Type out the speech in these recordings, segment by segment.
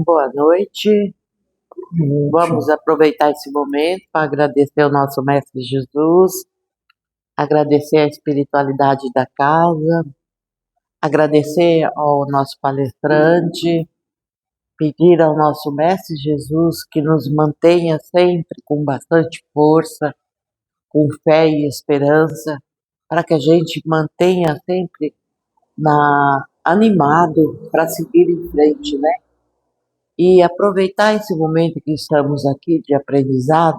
Boa noite. Vamos aproveitar esse momento para agradecer ao nosso Mestre Jesus, agradecer a espiritualidade da casa, agradecer ao nosso palestrante, pedir ao nosso Mestre Jesus que nos mantenha sempre com bastante força, com fé e esperança, para que a gente mantenha sempre animado para seguir em frente, né? E aproveitar esse momento que estamos aqui de aprendizado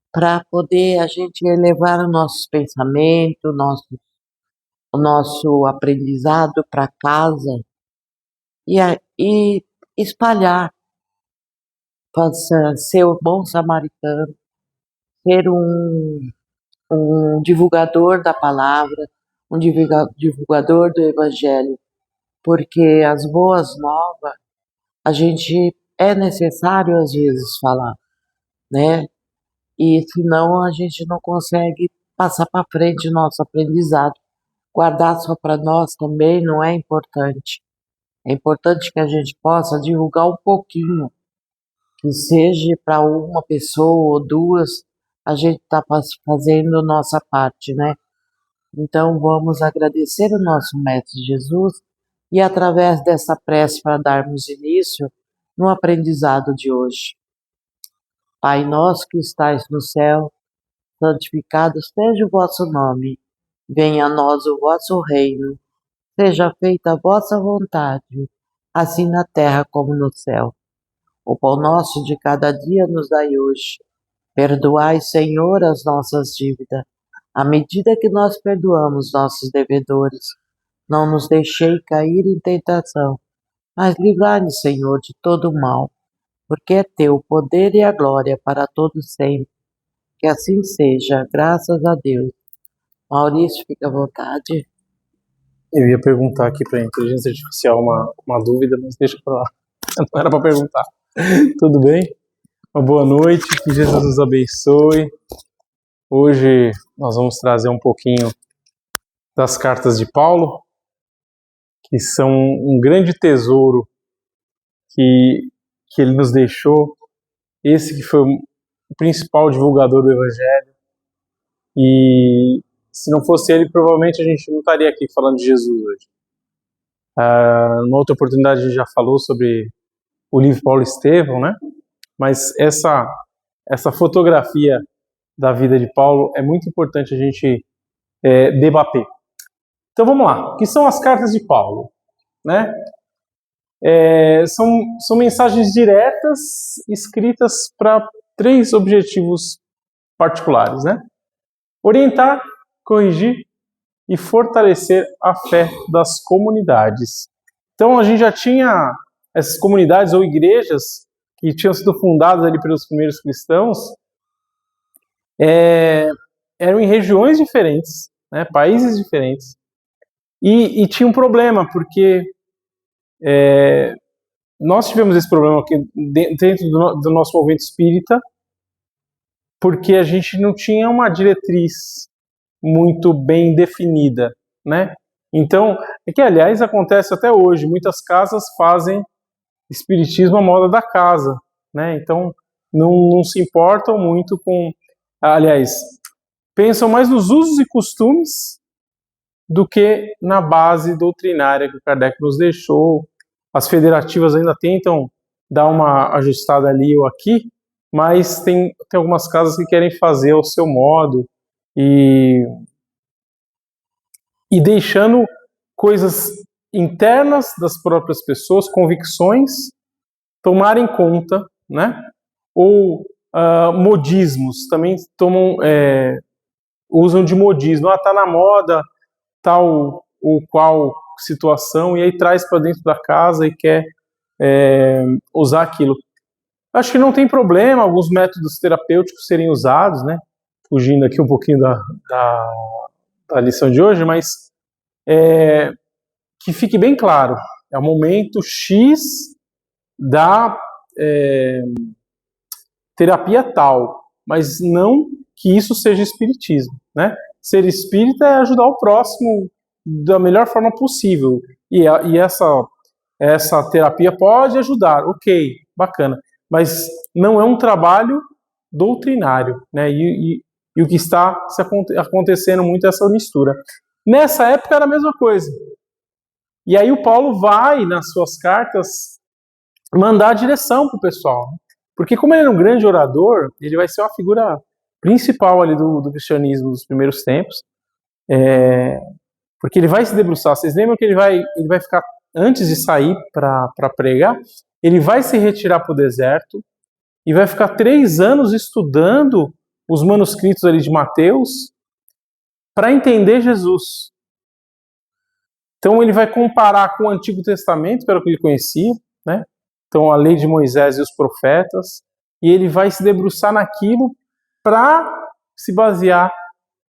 para poder a gente elevar os nossos pensamentos, o nosso aprendizado para casa e espalhar, ser o bom samaritano, ser um divulgador da palavra, um divulgador do evangelho, porque as boas novas a gente é necessário às vezes falar, né? E senão a gente não consegue passar para frente o nosso aprendizado. Guardar só para nós também não é importante. É importante que a gente possa divulgar um pouquinho, que seja para uma pessoa ou duas, a gente está fazendo nossa parte, né? Então vamos agradecer o nosso Mestre Jesus e através dessa prece para darmos início no aprendizado de hoje. Pai nosso que estais no céu, santificado seja o vosso nome. Venha a nós o vosso reino. Seja feita a vossa vontade, assim na terra como no céu. O pão nosso de cada dia nos dai hoje. Perdoai, Senhor, as nossas dívidas, à medida que nós perdoamos nossos devedores. Não nos deixei cair em tentação, mas livrai-nos, Senhor, de todo o mal, porque é teu o poder e a glória para todos sempre. Que assim seja, graças a Deus. Maurício, fica à vontade. Eu ia perguntar aqui para a inteligência artificial uma dúvida, mas deixa para lá. Não era para perguntar. Tudo bem? Uma boa noite, que Jesus nos abençoe. Hoje nós vamos trazer um pouquinho das cartas de Paulo, que são um grande tesouro que ele nos deixou. Esse que foi o principal divulgador do Evangelho. E se não fosse ele, provavelmente a gente não estaria aqui falando de Jesus hoje. Numa outra oportunidade a gente já falou sobre o livro Paulo Estevão, né? Mas essa fotografia da vida de Paulo é muito importante a gente debater. Então vamos lá. O que são as cartas de Paulo? Né? São mensagens diretas escritas para 3 objetivos particulares, né? Orientar, corrigir e fortalecer a fé das comunidades. Então a gente já tinha essas comunidades ou igrejas que tinham sido fundadas ali pelos primeiros cristãos, eram em regiões diferentes, né, países diferentes, e tinha um problema, porque nós tivemos esse problema aqui dentro do nosso movimento espírita, porque a gente não tinha uma diretriz muito bem definida, né? Então, é que aliás acontece até hoje, muitas casas fazem espiritismo à moda da casa, né? Então, não se importam muito com, aliás, pensam mais nos usos e costumes do que na base doutrinária que o Kardec nos deixou. As federativas ainda tentam dar uma ajustada ali ou aqui, mas tem algumas casas que querem fazer ao seu modo e deixando coisas internas das próprias pessoas, convicções, tomarem conta, né? Ou modismos, também usam de modismo. Está na moda tal ou qual situação, e aí traz para dentro da casa e quer usar aquilo. Acho que não tem problema alguns métodos terapêuticos serem usados, né? Fugindo aqui um pouquinho da lição de hoje, mas que fique bem claro, é o momento X da terapia tal, mas não que isso seja espiritismo, né? Ser espírita é ajudar o próximo da melhor forma possível, e essa terapia pode ajudar, ok, bacana, mas não é um trabalho doutrinário, né? E o que está acontecendo muito é essa mistura. Nessa época era a mesma coisa. E aí o Paulo vai, nas suas cartas, mandar a direção para o pessoal. Porque como ele era um grande orador, ele vai ser uma figura principal ali do cristianismo dos primeiros tempos. Porque ele vai se debruçar. Vocês lembram que ele vai ficar, antes de sair para pregar, ele vai se retirar para o deserto e vai ficar 3 anos estudando os manuscritos ali de Mateus para entender Jesus. Então ele vai comparar com o Antigo Testamento, que era o que ele conhecia, né? Então a lei de Moisés e os profetas, e ele vai se debruçar naquilo para se basear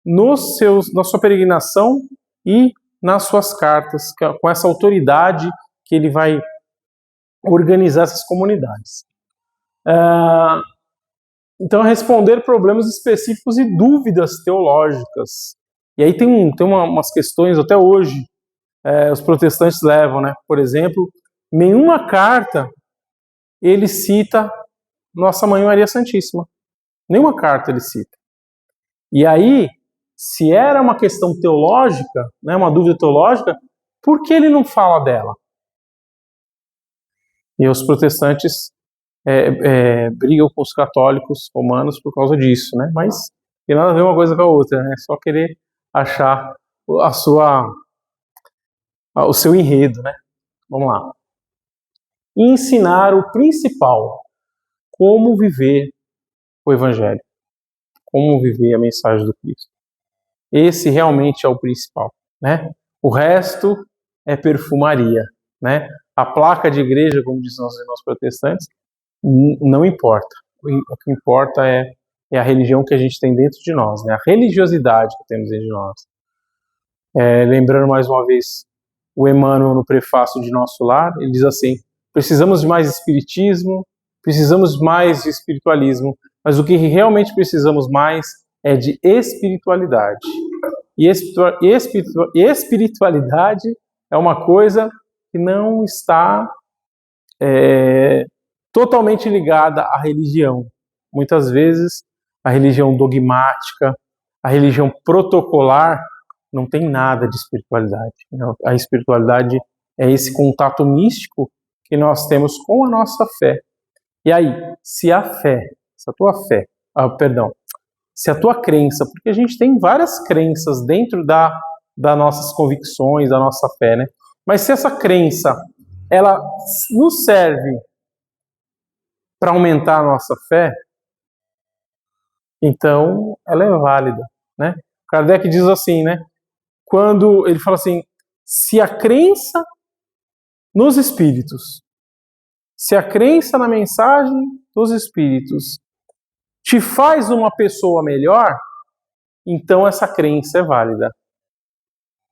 na sua peregrinação e nas suas cartas, com essa autoridade que ele vai organizar essas comunidades. Então, responder problemas específicos e dúvidas teológicas. E aí tem umas questões até hoje, os protestantes levam, né? Por exemplo, nenhuma carta ele cita Nossa Mãe Maria Santíssima. Nenhuma carta ele cita. E aí, se era uma questão teológica, né, uma dúvida teológica, por que ele não fala dela? E os protestantes brigam com os católicos romanos por causa disso, né? Mas tem nada a ver uma coisa com a outra, né? Só querer achar o seu enredo, né? Vamos lá. Ensinar o principal, como viver o Evangelho, como viver a mensagem do Cristo. Esse realmente é o principal, né? O resto é perfumaria, né? A placa de igreja, como dizem nossos irmãos protestantes, não importa. O que importa é a religião que a gente tem dentro de nós, né? A religiosidade que temos dentro de nós. Lembrando mais uma vez o Emmanuel no prefácio de Nosso Lar, ele diz assim: precisamos de mais espiritismo, precisamos mais de espiritualismo, mas o que realmente precisamos mais é de espiritualidade. E espiritualidade é uma coisa que não está totalmente ligada à religião. Muitas vezes, a religião dogmática, a religião protocolar, não tem nada de espiritualidade. A espiritualidade é esse contato místico que nós temos com a nossa fé. E aí, se a tua crença, porque a gente tem várias crenças dentro das nossas convicções, da nossa fé, né? Mas se essa crença, ela nos serve para aumentar a nossa fé, então ela é válida, né? Kardec diz assim, né? Quando ele fala assim, se a crença nos espíritos, se a crença na mensagem dos espíritos te faz uma pessoa melhor, então essa crença é válida.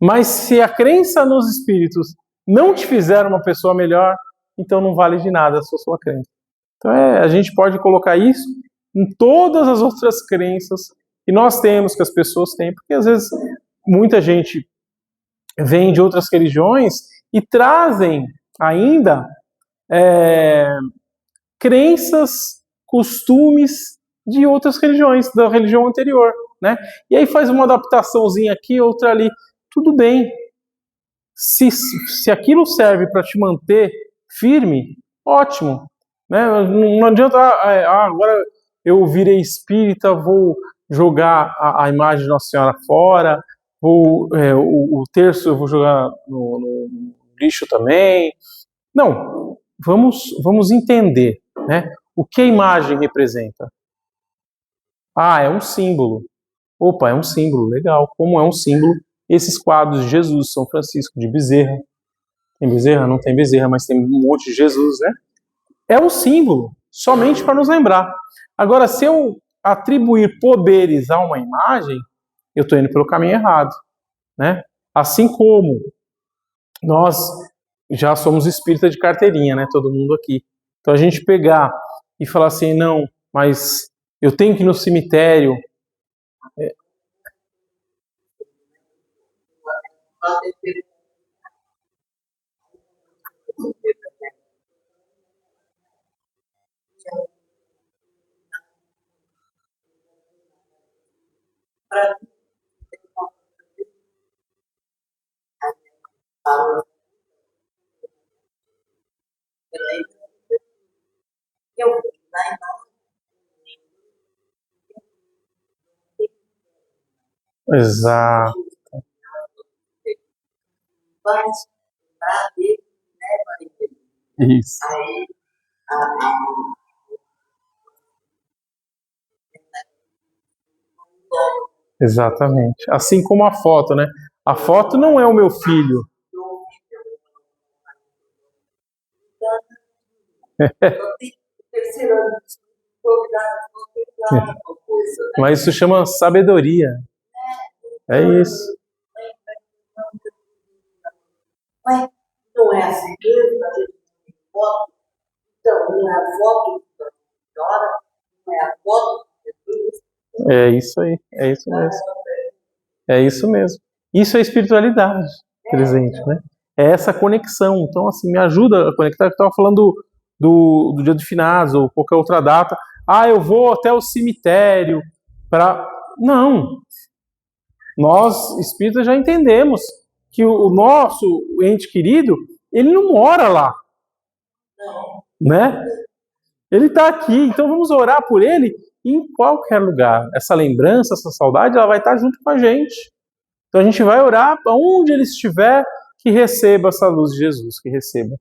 Mas se a crença nos espíritos não te fizer uma pessoa melhor, então não vale de nada a sua crença. Então a gente pode colocar isso em todas as outras crenças que nós temos, que as pessoas têm, porque às vezes muita gente vem de outras religiões e trazem ainda crenças, costumes de outras religiões, da religião anterior, né? E aí faz uma adaptaçãozinha aqui, outra ali. Tudo bem. Se aquilo serve para te manter firme, ótimo. Né? Não adianta, agora eu virei espírita, vou jogar a imagem de Nossa Senhora fora, o terço eu vou jogar no lixo também. Não, vamos entender, né? O que a imagem representa. É um símbolo. Opa, é um símbolo, legal. Como é um símbolo esses quadros de Jesus, São Francisco de Bezerra. Tem Bezerra? Não tem Bezerra, mas tem um monte de Jesus, né? É um símbolo, somente para nos lembrar. Agora, se eu atribuir poderes a uma imagem, eu estou indo pelo caminho errado, né? Assim como nós já somos espírita de carteirinha, né? Todo mundo aqui. Então a gente pegar e falar assim, não, mas eu tenho que ir no cemitério. Exato. Isso. Exatamente. Assim como a foto, né? A foto não é o meu filho. Mas isso chama sabedoria. É isso. Mas não é assim mesmo, a gente tem foto. Então, não é a foto da senhora, não é a foto de Jesus. É isso aí. É isso mesmo. É isso mesmo. Isso é espiritualidade presente, né? É essa conexão. Então, assim, me ajuda a conectar. Eu estava falando do Dia de Finados ou qualquer outra data. Ah, eu vou até o cemitério para... Não. Nós, espíritas, já entendemos que o nosso ente querido, ele não mora lá, né? Ele está aqui, então vamos orar por ele em qualquer lugar. Essa lembrança, essa saudade, ela vai estar junto com a gente. Então a gente vai orar aonde ele estiver, que receba essa luz de Jesus, que receba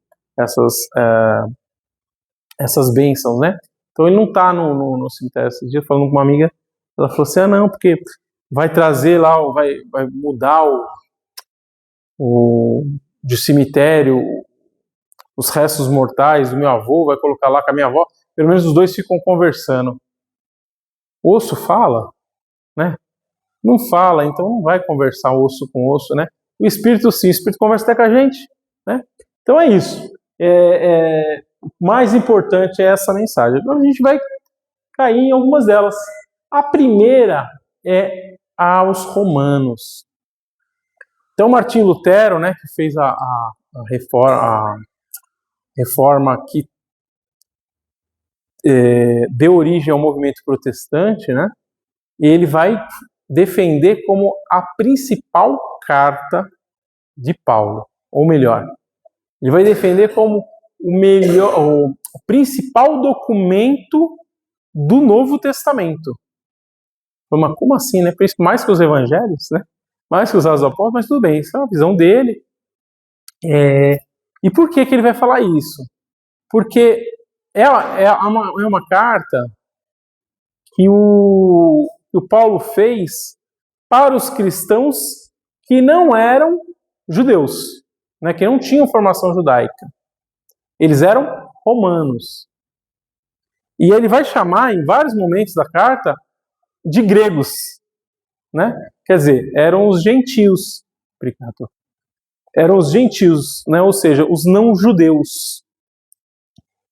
essas bênçãos, né? Então ele não está no cemitério. Esse dia falando com uma amiga, ela falou assim, não, porque vai trazer lá, vai mudar de cemitério os restos mortais do meu avô, vai colocar lá com a minha avó, pelo menos os dois ficam conversando. Osso fala, né? Não fala, então não vai conversar osso com osso, né? O espírito sim, o espírito conversa até com a gente, né? Então é isso. O mais importante é essa mensagem. Então a gente vai cair em algumas delas. A primeira é aos Romanos. Então Martim Lutero, né, que fez a reforma que deu origem ao movimento protestante, né? E ele vai defender como a principal carta de Paulo, ou melhor, ele vai defender como o principal documento do Novo Testamento. Mas como assim, né? Mais que os evangelhos, né? Mais que os Atos dos Apóstolos, mas tudo bem, isso é uma visão dele. E por que ele vai falar isso? Porque ela é uma carta que o Paulo fez para os cristãos que não eram judeus, né, que não tinham formação judaica. Eles eram romanos. E ele vai chamar, em vários momentos da carta, de gregos. Né? Quer dizer, eram os gentios. Obrigado. Eram os gentios, né? Ou seja, os não-judeus.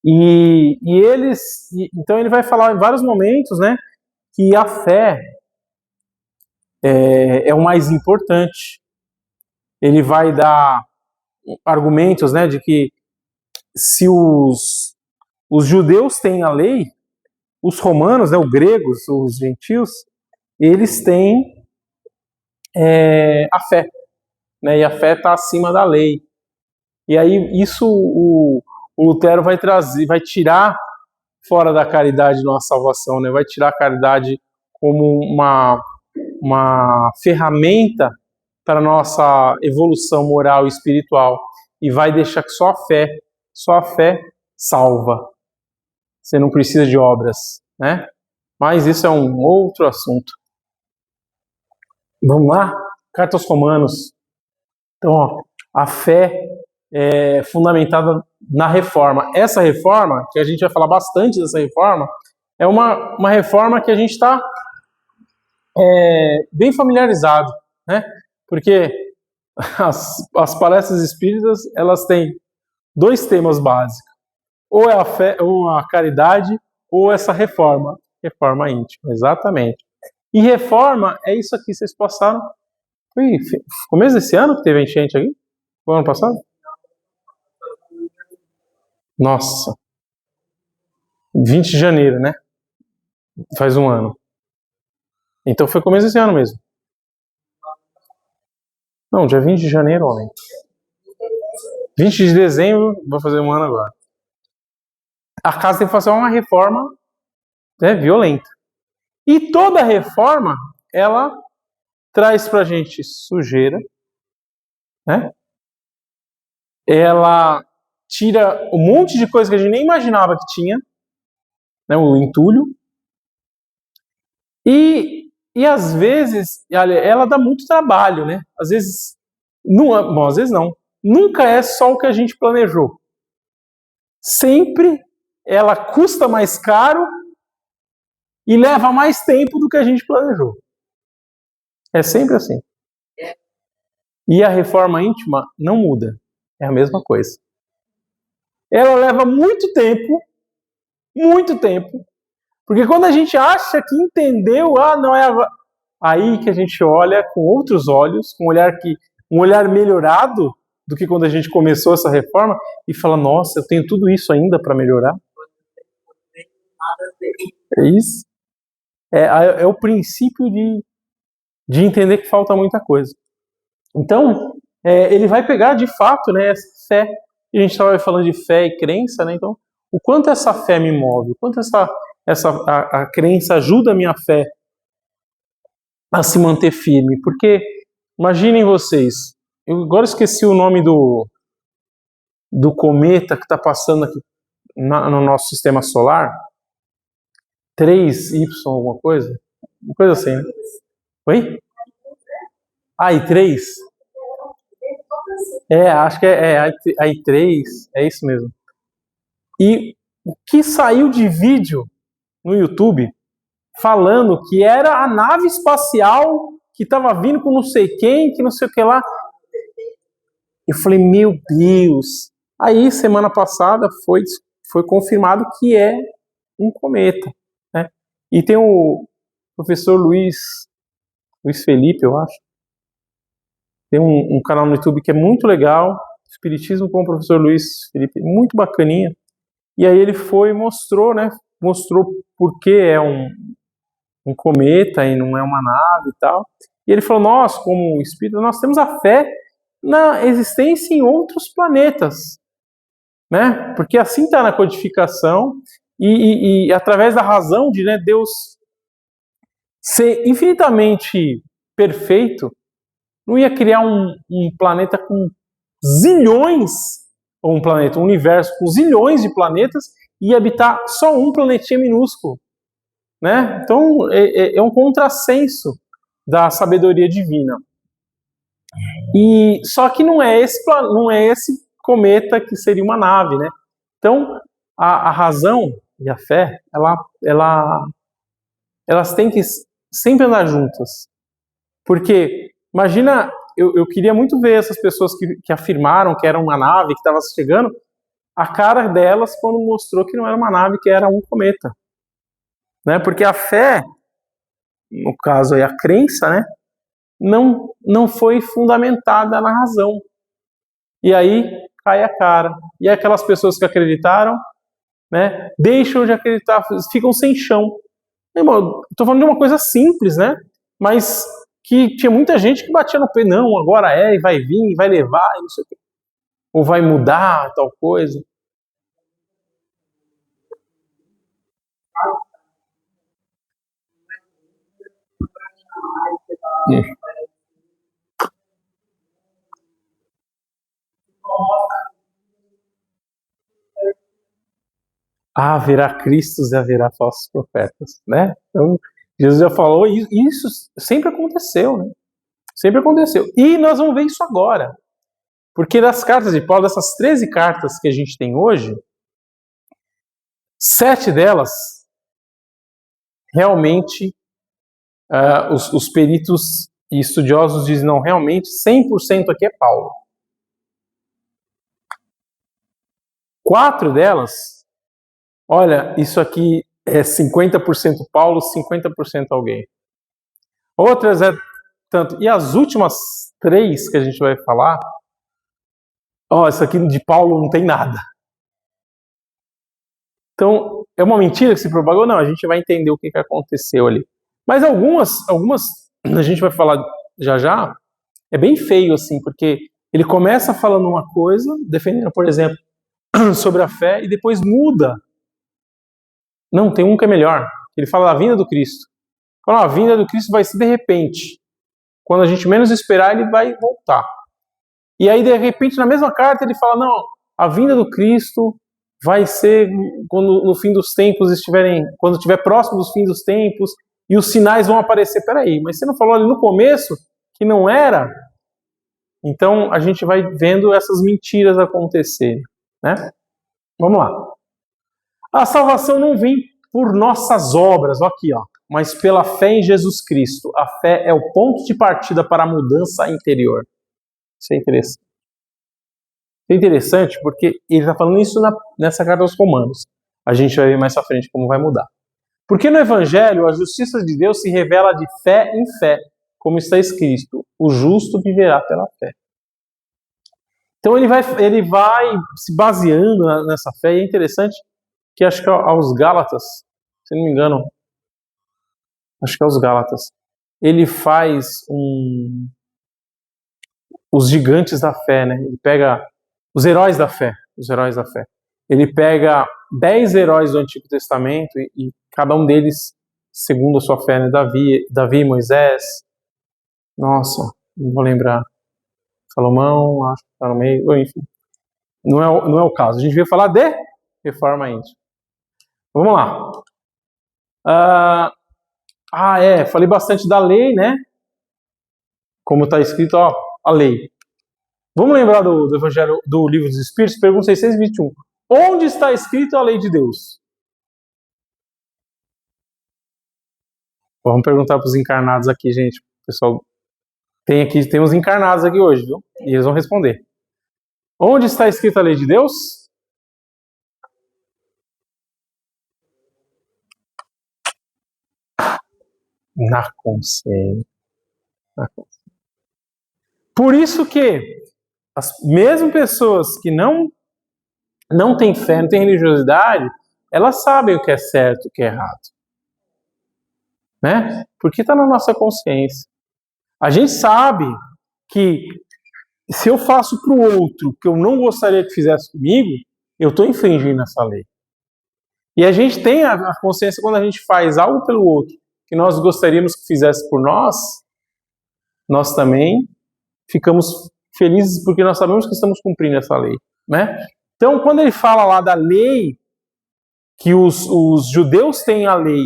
E eles... Então ele vai falar em vários momentos, né, que a fé é o mais importante. Ele vai dar argumentos, né, de que se os judeus têm a lei, os romanos, né, os gregos, os gentios, eles têm a fé, né, e a fé está acima da lei. E aí isso o Lutero vai trazer, vai tirar fora da caridade nossa salvação, né, vai tirar a caridade como uma ferramenta para a nossa evolução moral e espiritual, e vai deixar que só a fé salva. Você não precisa de obras, né? Mas isso é um outro assunto. Vamos lá? Carta aos Romanos. Então, ó, a fé é fundamentada na reforma. Essa reforma, que a gente vai falar bastante dessa reforma, é uma reforma que a gente está bem familiarizado, né? Porque as palestras espíritas, elas têm dois temas básicos. Ou é a fé, ou a caridade, ou essa reforma íntima, exatamente. E reforma é isso aqui, vocês passaram. Foi começo desse ano que teve enchente aqui? Foi ano passado? Nossa. 20 de janeiro, né? Faz um ano. Então foi começo desse ano mesmo. Não, dia 20 de janeiro, homem. 20 de dezembro, vou fazer um ano agora. A casa tem que fazer uma reforma, né, violenta. E toda reforma, ela traz pra gente sujeira, né? Ela tira um monte de coisa que a gente nem imaginava que tinha, né? O entulho. E às vezes, olha, ela dá muito trabalho, né? Às vezes, não, bom, às vezes não. Nunca é só o que a gente planejou. Sempre ela custa mais caro e leva mais tempo do que a gente planejou. É sempre assim. E a reforma íntima não muda. É a mesma coisa. Ela leva muito tempo, porque quando a gente acha que entendeu, não é agora. Aí que a gente olha com outros olhos, com um olhar melhorado do que quando a gente começou essa reforma e fala, nossa, eu tenho tudo isso ainda para melhorar. É isso. É o princípio de entender que falta muita coisa. Então, ele vai pegar de fato, né, essa fé. E a gente estava falando de fé e crença, né? Então, o quanto essa fé me move, o quanto a crença ajuda a minha fé a se manter firme. Porque, imaginem vocês, eu agora esqueci o nome do cometa que está passando aqui no nosso sistema solar. 3Y, alguma coisa? Uma coisa assim, né? Oi? I3? Acho que é I3, é isso mesmo. E o que saiu de vídeo no YouTube falando que era a nave espacial que estava vindo com não sei quem, que não sei o que lá. Eu falei, meu Deus. Aí, semana passada, foi confirmado que é um cometa, né? E tem o professor Luiz Felipe, eu acho. Tem um canal no YouTube que é muito legal, Espiritismo com o professor Luiz Felipe, muito bacaninha. E aí ele foi e mostrou, né? Mostrou por que é um cometa e não é uma nave e tal. E ele falou, nós, como espírito, nós temos a fé na existência em outros planetas, né? Porque assim está na codificação e através da razão de, né, Deus ser infinitamente perfeito, não ia criar um planeta com zilhões, ou um universo com zilhões de planetas e habitar só um planetinha minúsculo, né? Então é um contrassenso da sabedoria divina. E só que não é esse cometa que seria uma nave, né? Então a razão e a fé, elas têm que sempre andar juntas, porque imagina, eu queria muito ver essas pessoas que afirmaram que era uma nave que estava chegando, a cara delas quando mostrou que não era uma nave, que era um cometa, né? Porque a fé, no caso aí a crença, né, não foi fundamentada na razão. E aí cai a cara. E aquelas pessoas que acreditaram, né, deixam de acreditar, ficam sem chão. Irmão, estou falando de uma coisa simples, né? Mas que tinha muita gente que batia no pé, não, agora e vai vir, vai levar, e não sei o quê. Ou vai mudar, tal coisa. Haverá Cristos e haverá falsos profetas, né? Então, Jesus já falou, e isso sempre aconteceu, né? Sempre aconteceu. E nós vamos ver isso agora. Porque das cartas de Paulo, dessas 13 cartas que a gente tem hoje, 7 delas, realmente, os peritos e estudiosos dizem, não, realmente, 100% aqui é Paulo. 4 delas, olha, isso aqui é 50% Paulo, 50% alguém. Outras é tanto. E as últimas 3 que a gente vai falar, isso aqui de Paulo não tem nada. Então, é uma mentira que se propagou? Não, a gente vai entender o que aconteceu ali. Mas algumas a gente vai falar já, é bem feio assim, porque ele começa falando uma coisa, defendendo, por exemplo, sobre a fé, e depois muda. Não, tem um que é melhor. Ele fala da vinda do Cristo. Fala, a vinda do Cristo vai ser de repente. quando a gente menos esperar, ele vai voltar. E aí, de repente, na mesma carta, ele fala, não, a vinda do Cristo vai ser quando no fim dos tempos quando estiver próximo dos fins dos tempos, e os sinais vão aparecer. Peraí, mas você não falou ali no começo que não era? Então, a gente vai vendo essas mentiras acontecerem, né? Vamos lá. A salvação não vem por nossas obras, aqui, ó, mas pela fé em Jesus Cristo. A fé é o ponto de partida para a mudança interior. Isso é interessante. É interessante porque ele está falando isso nessa carta aos Romanos. A gente vai ver mais à frente como vai mudar. Porque no Evangelho, a justiça de Deus se revela de fé em fé, como está escrito, o justo viverá pela fé. Então ele vai se baseando nessa fé, e é interessante que acho que aos Gálatas, se não me engano, acho que é aos Gálatas, ele faz os gigantes da fé, né? Ele pega os heróis da fé. Ele pega 10 heróis do Antigo Testamento e cada um deles, segundo a sua fé, né? Davi, Moisés, nossa, não vou lembrar, Salomão, acho que está no meio, enfim. Não é o caso. A gente veio falar de reforma íntima. Vamos lá. Falei bastante da lei, né? Como está escrito, ó, a lei. Vamos lembrar do Evangelho do Livro dos Espíritos, pergunta 621. Onde está escrito a lei de Deus? Vamos perguntar para os encarnados aqui, gente. Pessoal, tem uns encarnados aqui hoje, viu? E eles vão responder. Onde está escrita a lei de Deus? Na consciência. Por isso que as mesmas pessoas que não têm fé, não têm religiosidade, elas sabem o que é certo e o que é errado. Né? Porque está na nossa consciência. A gente sabe que se eu faço para o outro o que eu não gostaria que fizesse comigo, eu estou infringindo essa lei. E a gente tem a consciência quando a gente faz algo pelo outro que nós gostaríamos que fizesse por nós, nós também ficamos felizes porque nós sabemos que estamos cumprindo essa lei, né? Então, quando ele fala lá da lei, que os judeus têm a lei,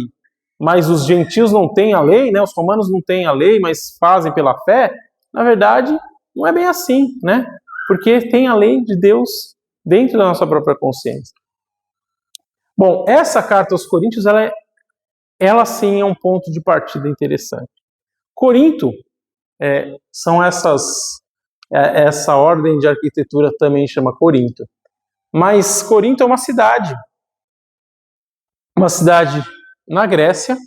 mas os gentios não têm a lei, né? Os romanos não têm a lei, mas fazem pela fé, na verdade, não é bem assim, né? Porque tem a lei de Deus dentro da nossa própria consciência. Bom, essa carta aos Coríntios, ela sim é um ponto de partida interessante. Corinto são essa ordem de arquitetura também chama Corinto. Mas Corinto é uma cidade na Grécia,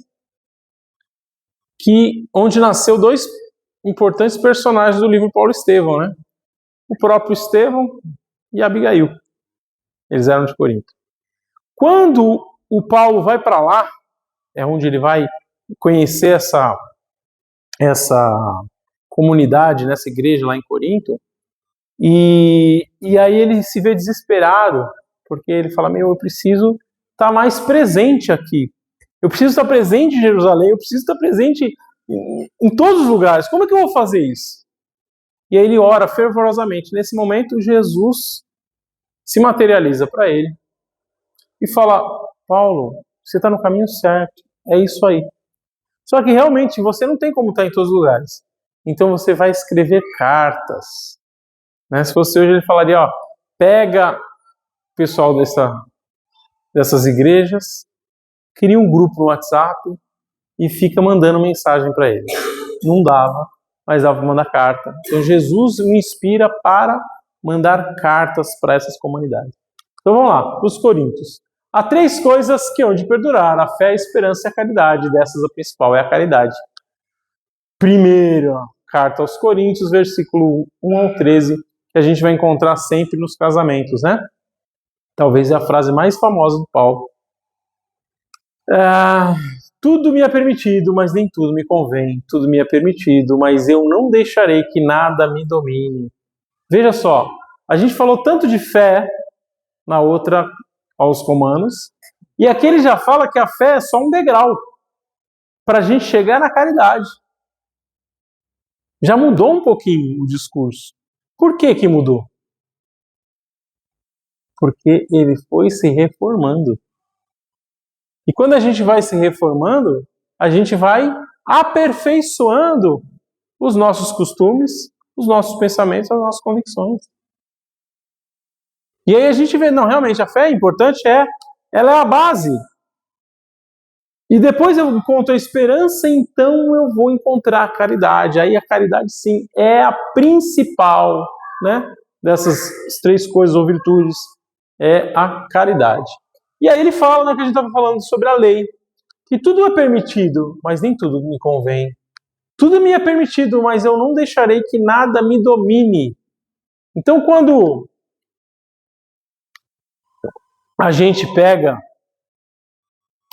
onde nasceu 2 importantes personagens do livro Paulo e Estevão, né? O próprio Estevão e Abigail. Eles eram de Corinto. Quando o Paulo vai para lá, é onde ele vai conhecer essa comunidade, nessa igreja lá em Corinto, e aí ele se vê desesperado, porque ele fala, eu preciso estar mais presente aqui. Eu preciso estar presente em Jerusalém, eu preciso estar presente em todos os lugares. Como é que eu vou fazer isso? E aí ele ora fervorosamente. Nesse momento, Jesus se materializa para ele e fala, Paulo, você está no caminho certo, é isso aí. Só que realmente você não tem como estar em todos os lugares. Então você vai escrever cartas. Né? Se fosse hoje, ele falaria, pega o pessoal dessas igrejas, cria um grupo no WhatsApp e fica mandando mensagem para eles. Não dava, mas dava para mandar carta. Então Jesus me inspira para mandar cartas para essas comunidades. Então vamos lá, para os Coríntios. Há 3 coisas que hão de perdurar: a fé, a esperança e a caridade. Dessas, a principal é a caridade. Primeira carta aos Coríntios, versículo 1 ao 13, que a gente vai encontrar sempre nos casamentos, né? Talvez é a frase mais famosa do Paulo. Tudo me é permitido, mas nem tudo me convém. Tudo me é permitido, mas eu não deixarei que nada me domine. Veja só, a gente falou tanto de fé na outra aos Romanos, e aqui ele já fala que a fé é só um degrau para a gente chegar na caridade. Já mudou um pouquinho o discurso. Por que que mudou? Porque ele foi se reformando. E quando a gente vai se reformando, a gente vai aperfeiçoando os nossos costumes, os nossos pensamentos, as nossas convicções. E aí a gente vê, não, realmente a fé é importante, ela é a base. E depois eu encontro a esperança, então eu vou encontrar a caridade. Aí a caridade, sim, é a principal, né, dessas 3 coisas ou virtudes, é a caridade. E aí ele fala, né, que a gente estava falando sobre a lei, que tudo é permitido, mas nem tudo me convém. Tudo me é permitido, mas eu não deixarei que nada me domine. Então, quando a gente pega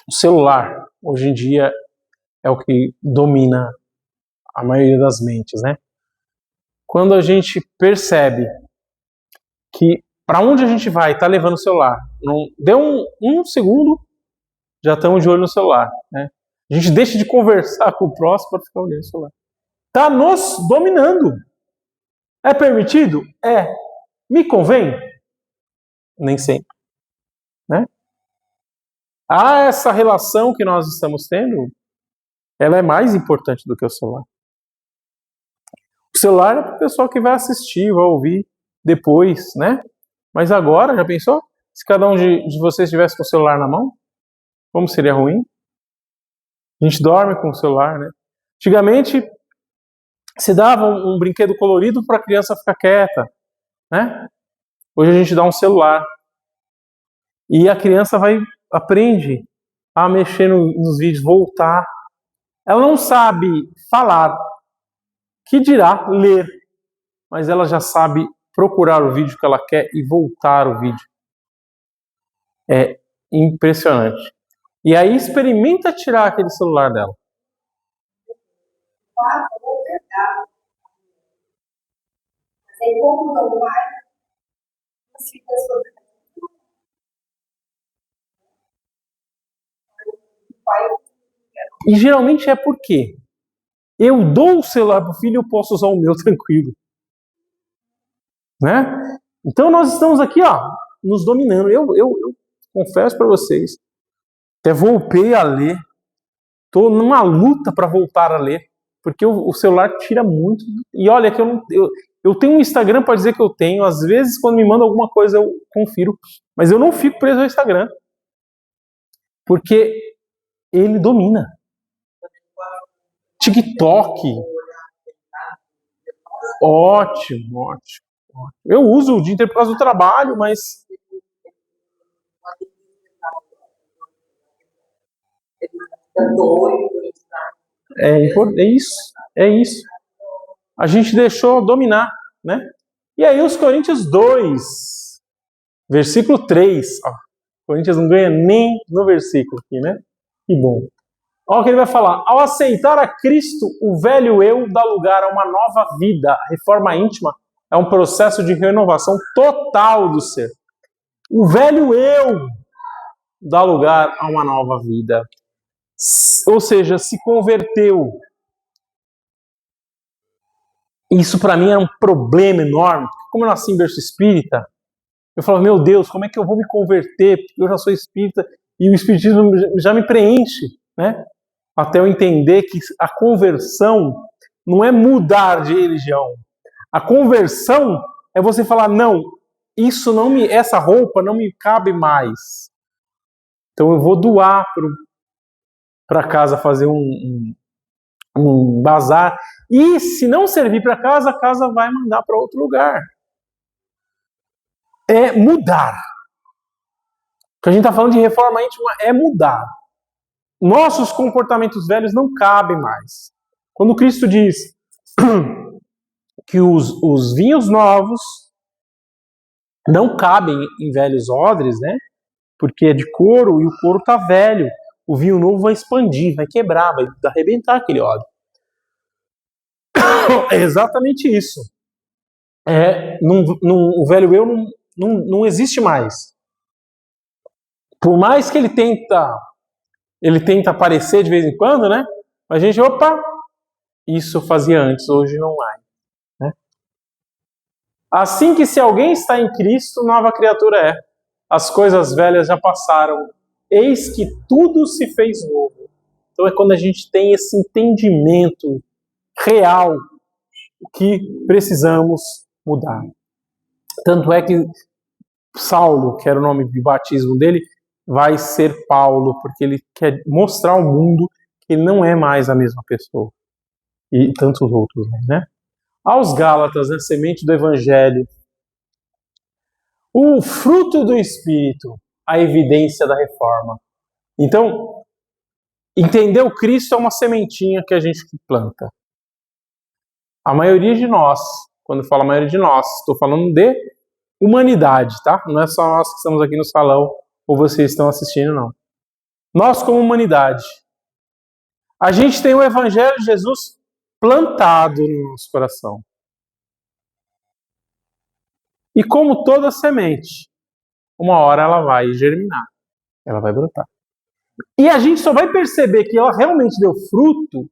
o celular, hoje em dia é o que domina a maioria das mentes, né? Quando a gente percebe que para onde a gente vai tá levando o celular, não deu um segundo, já estamos de olho no celular, né? A gente deixa de conversar com o próximo para ficar olhando o celular. Tá nos dominando. É permitido? É. Me convém? Nem sempre, né? Essa relação que nós estamos tendo, ela é mais importante do que o celular. O celular é para o pessoal que vai assistir, vai ouvir depois, né? Mas agora, já pensou? Se cada um de vocês estivesse com o celular na mão, como seria ruim? A gente dorme com o celular, né? Antigamente, se dava um brinquedo colorido para a criança ficar quieta, né? Hoje a gente dá um celular. E a criança aprende a mexer nos vídeos, voltar. Ela não sabe falar, que dirá ler, mas ela já sabe procurar o vídeo que ela quer e voltar o vídeo. É impressionante. E aí experimenta tirar aquele celular dela. E geralmente é porque eu dou o celular pro filho e eu posso usar o meu tranquilo. Né? Então nós estamos aqui, ó, nos dominando. Eu confesso para vocês, até voltei a ler. Estou numa luta para voltar a ler, porque o celular tira muito. E olha que eu tenho um Instagram para dizer que eu tenho. Às vezes, quando me manda alguma coisa, eu confiro. Mas eu não fico preso ao Instagram. Porque ele domina. TikTok. Ótimo. Eu uso o dia inteiro por causa do trabalho, mas... É isso. A gente deixou dominar, né? E aí os Coríntios 2, versículo 3. Ó, Coríntios não ganha nem no versículo aqui, né? Que bom. Olha o que ele vai falar. Ao aceitar a Cristo, o velho eu dá lugar a uma nova vida. A reforma íntima é um processo de renovação total do ser. O velho eu dá lugar a uma nova vida. Ou seja, se converteu. Isso para mim é um problema enorme. Como eu nasci em berço espírita, eu falo, meu Deus, como é que eu vou me converter? Porque eu já sou espírita e o espiritismo já me preenche, né? Até eu entender que a conversão não é mudar de religião. A conversão é você falar, não, essa roupa não me cabe mais. Então eu vou doar para casa fazer um bazar. E se não servir para casa, a casa vai mandar para outro lugar. É mudar. O que a gente está falando de reforma íntima é mudar. Nossos comportamentos velhos não cabem mais. Quando Cristo diz que os vinhos novos não cabem em velhos odres, né? Porque é de couro e o couro está velho. O vinho novo vai expandir, vai quebrar, vai arrebentar aquele odre. É exatamente isso. O velho eu não existe mais. Por mais que ele tenta aparecer de vez em quando, né? A gente, isso eu fazia antes, hoje não mais. Né? Assim que se alguém está em Cristo, nova criatura é. As coisas velhas já passaram, eis que tudo se fez novo. Então é quando a gente tem esse entendimento real que precisamos mudar. Tanto é que Saulo, que era o nome de batismo dele, vai ser Paulo, porque ele quer mostrar ao mundo que ele não é mais a mesma pessoa. E tantos outros, né? Aos Gálatas, né, semente do Evangelho, o fruto do Espírito, a evidência da reforma. Então, entender o Cristo é uma sementinha que a gente planta. A maioria de nós, quando eu falo a maioria de nós, estou falando de humanidade, tá? Não é só nós que estamos aqui no salão ou vocês estão assistindo, não. Nós, como humanidade, a gente tem o Evangelho de Jesus plantado no nosso coração. E como toda semente, uma hora ela vai germinar, ela vai brotar. E a gente só vai perceber que ela realmente deu fruto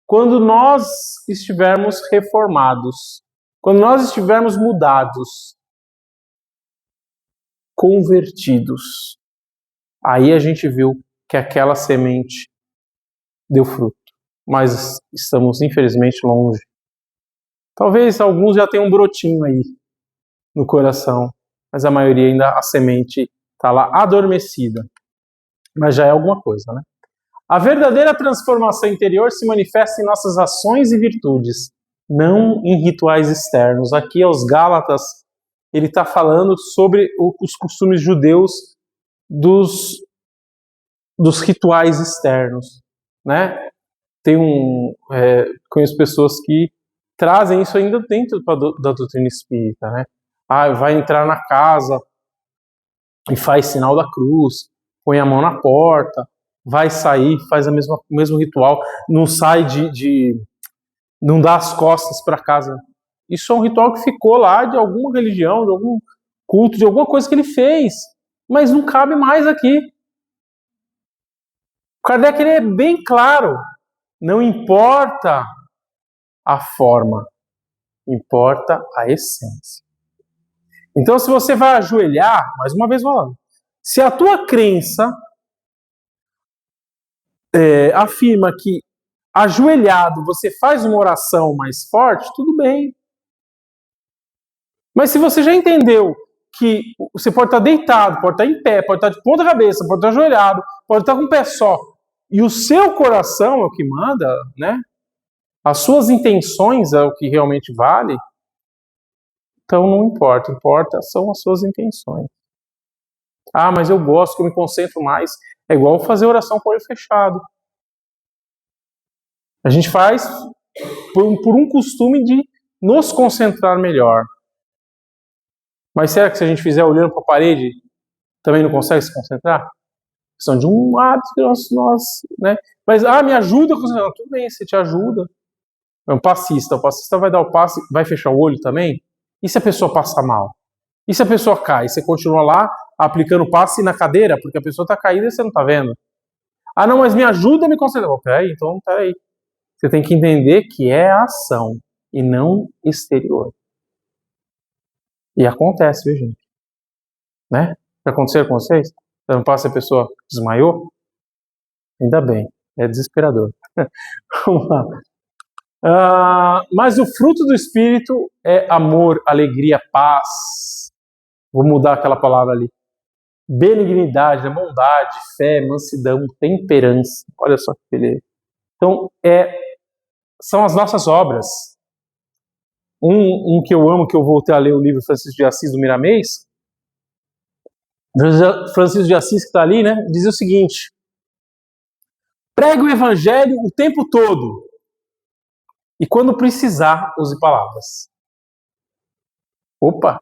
quando nós estivermos reformados, quando nós estivermos mudados, convertidos. Aí a gente viu que aquela semente deu fruto. Mas estamos, infelizmente, longe. Talvez alguns já tenham um brotinho aí no coração, mas a maioria ainda, a semente está lá adormecida. Mas já é alguma coisa, né? A verdadeira transformação interior se manifesta em nossas ações e virtudes, não em rituais externos. Aqui aos Gálatas, ele está falando sobre os costumes judeus dos rituais externos, né? Conheço pessoas que trazem isso ainda dentro da doutrina espírita, né? Vai entrar na casa e faz sinal da cruz, põe a mão na porta, vai sair, faz o mesmo ritual, não sai não dá as costas para casa. Isso é um ritual que ficou lá de alguma religião, de algum culto, de alguma coisa que ele fez, mas não cabe mais aqui. O Kardec ele é bem claro, não importa a forma, importa a essência. Então, se você vai ajoelhar, mais uma vez falando, se a tua crença afirma que ajoelhado você faz uma oração mais forte, tudo bem. Mas se você já entendeu que você pode estar deitado, pode estar em pé, pode estar de ponta cabeça, pode estar ajoelhado, pode estar com um pé só, e o seu coração é o que manda, né? As suas intenções é o que realmente vale, então não importa, são as suas intenções. Ah, mas eu gosto, que eu me concentro mais. É igual fazer oração com o olho fechado. A gente faz por um costume de nos concentrar melhor. Mas será que se a gente fizer olhando para a parede, também não consegue se concentrar? Questão de um hábito que nós, né? Mas, me ajuda a concentrar. Tudo bem, você te ajuda. É um passista. O passista vai dar o passe, vai fechar o olho também? E se a pessoa passa mal? E se a pessoa cai? Você continua lá aplicando o passe na cadeira, porque a pessoa está caída e você não está vendo. Ah, não, mas me ajuda a me concentrar. Peraí, então, peraí. Você tem que entender que é a ação e não exterior. E acontece, viu, gente? Né? Já aconteceu com vocês? Não passa, a pessoa desmaiou? Ainda bem, é desesperador. Vamos lá. Mas o fruto do Espírito é amor, alegria, paz. Vou mudar aquela palavra ali. Benignidade, bondade, fé, mansidão, temperança. Olha só que beleza. Então, são as nossas obras. Um que eu amo, que eu voltei a ler o livro Francisco de Assis do Miramês. Francisco de Assis, que está ali, né? Diz o seguinte: pregue o evangelho o tempo todo. E quando precisar, use palavras. Opa!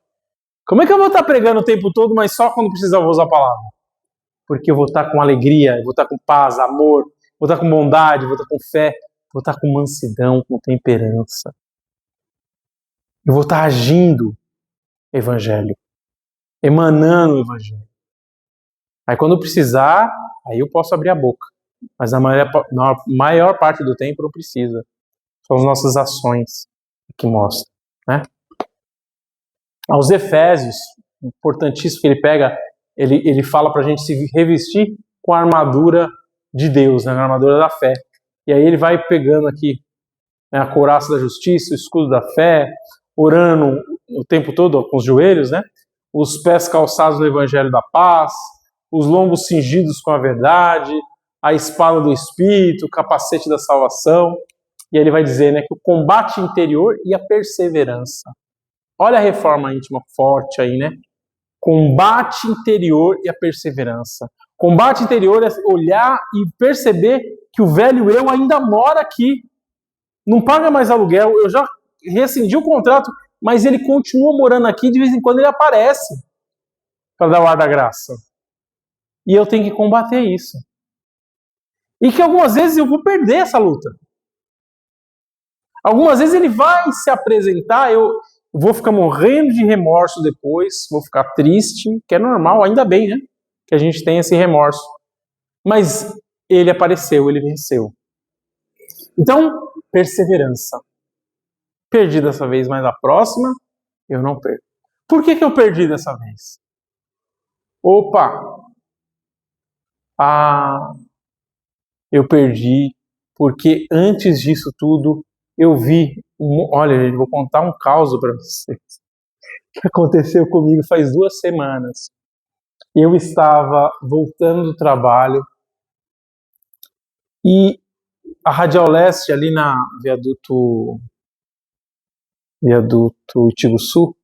Como é que eu vou estar pregando o tempo todo, mas só quando precisar eu vou usar a palavra? Porque eu vou estar com alegria, eu vou estar com paz, amor, vou estar com bondade, vou estar com fé, vou estar com mansidão, com temperança. Eu vou estar agindo evangelho, emanando o evangelho. Aí quando precisar, aí eu posso abrir a boca. Mas na maior parte do tempo não precisa. São as nossas ações que mostram, né? Aos Efésios, importantíssimo que ele pega, ele fala para a gente se revestir com a armadura de Deus, né? A armadura da fé. E aí ele vai pegando aqui, né, a couraça da justiça, o escudo da fé, orando o tempo todo com os joelhos, né? Os pés calçados no evangelho da paz, os lombos cingidos com a verdade, a espada do Espírito, o capacete da salvação. E aí ele vai dizer, né, que o combate interior e a perseverança. Olha a reforma íntima forte aí, né? Combate interior e a perseverança. Combate interior é olhar e perceber que o velho eu ainda mora aqui. Não paga mais aluguel, eu já rescindi o contrato, mas ele continua morando aqui, de vez em quando ele aparece para dar o ar da graça. E eu tenho que combater isso. E que algumas vezes eu vou perder essa luta. Algumas vezes ele vai se apresentar, eu vou ficar morrendo de remorso depois, vou ficar triste, que é normal, ainda bem, né? Que a gente tem esse remorso. Mas ele apareceu, ele venceu. Então, perseverança. Perdi dessa vez, mas a próxima eu não perco. Por que eu perdi dessa vez? Opa! Eu perdi porque antes disso tudo eu vi. Olha, gente, vou contar um caos para vocês. O que aconteceu comigo faz 2 semanas. Eu estava voltando do trabalho e a Radial Leste, ali na viaduto Itiguçu,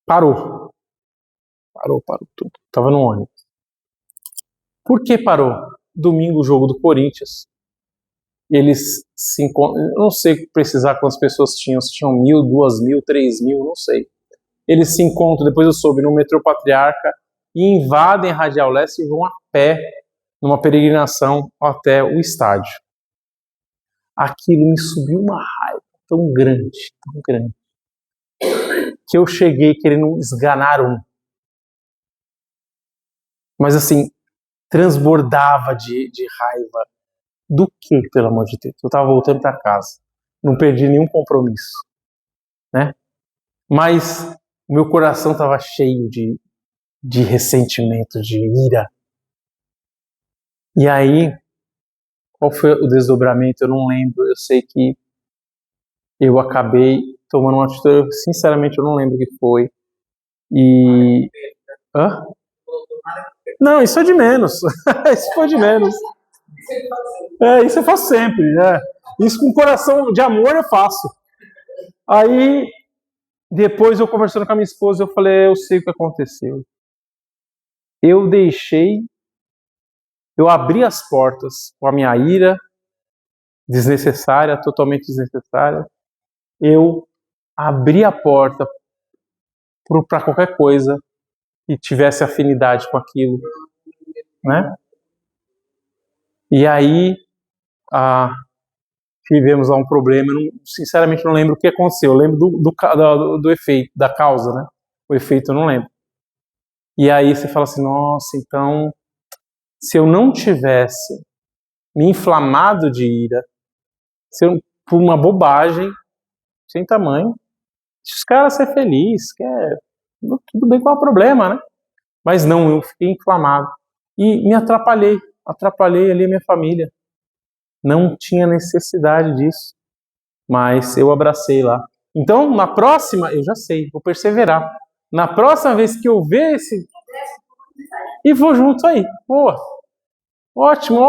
parou tudo. Estava no ônibus. Por que parou? Domingo, o jogo do Corinthians. Eles se encontram, eu não sei precisar quantas pessoas tinham, se tinham 1.000, 2.000, 3.000, não sei. Eles se encontram, depois eu soube, no metrô Patriarca e invadem a Radial Leste e vão a pé numa peregrinação até o estádio. Aquilo me subiu uma raiva tão grande, que eu cheguei querendo esganar um. Mas assim, transbordava de raiva. Do que, pelo amor de Deus? Eu estava voltando para casa. Não perdi nenhum compromisso, né? Mas o meu coração estava cheio de ressentimento, de ira. E aí, qual foi o desdobramento? Eu não lembro. Eu sei que eu acabei tomando uma atitude, sinceramente eu não lembro o que foi. E... Hã? Não, isso é de menos. Isso foi de menos. Isso eu faço sempre, né? Isso com coração de amor eu faço. Aí, depois eu conversando com a minha esposa, eu falei, eu sei o que aconteceu. Eu abri as portas com a minha ira desnecessária, totalmente desnecessária. Eu abri a porta para qualquer coisa que tivesse afinidade com aquilo, né? E aí tivemos lá um problema. Eu sinceramente não lembro o que aconteceu. Eu lembro do efeito, da causa, né? O efeito eu não lembro. E aí você fala assim, nossa, então, se eu não tivesse me inflamado de ira, por uma bobagem sem tamanho, se os caras ser felizes, tudo bem, qual é o problema, né? Mas não, eu fiquei inflamado e me atrapalhei ali a minha família. Não tinha necessidade disso, mas eu abracei lá. Então, na próxima, eu já sei, vou perseverar. Na próxima vez que eu ver esse... E vou junto aí. Boa. Ótimo.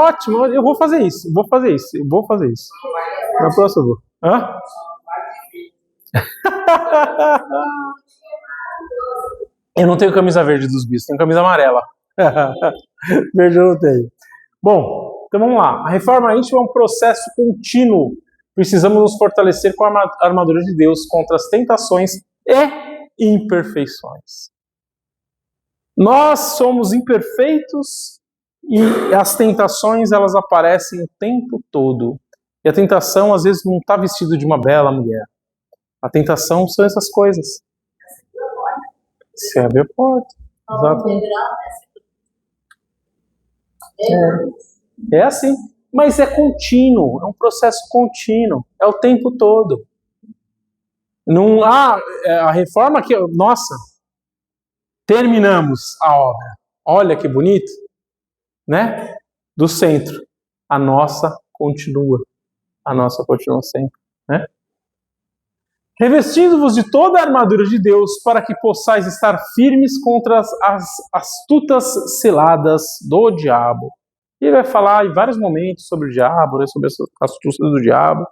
Eu vou fazer isso. Na próxima eu vou. Hã? Eu não tenho camisa verde dos bichos, tenho camisa amarela. Verde eu não tenho. Bom, então vamos lá. A reforma íntima é um processo contínuo. Precisamos nos fortalecer com a armadura de Deus contra as tentações e imperfeições. Nós somos imperfeitos e as tentações, elas aparecem o tempo todo. E a tentação, às vezes, não está vestida de uma bela mulher. A tentação são essas coisas. Você abre a porta. Exatamente. É assim. Mas é contínuo, é um processo contínuo, é o tempo todo. Não há a reforma que, nossa, terminamos a obra. Olha que bonito, né? Do centro. A nossa continua sempre, né? Revestindo-vos de toda a armadura de Deus, para que possais estar firmes contra as astutas ciladas do diabo. E ele vai falar em vários momentos sobre o diabo, né, sobre as astúcias do diabo.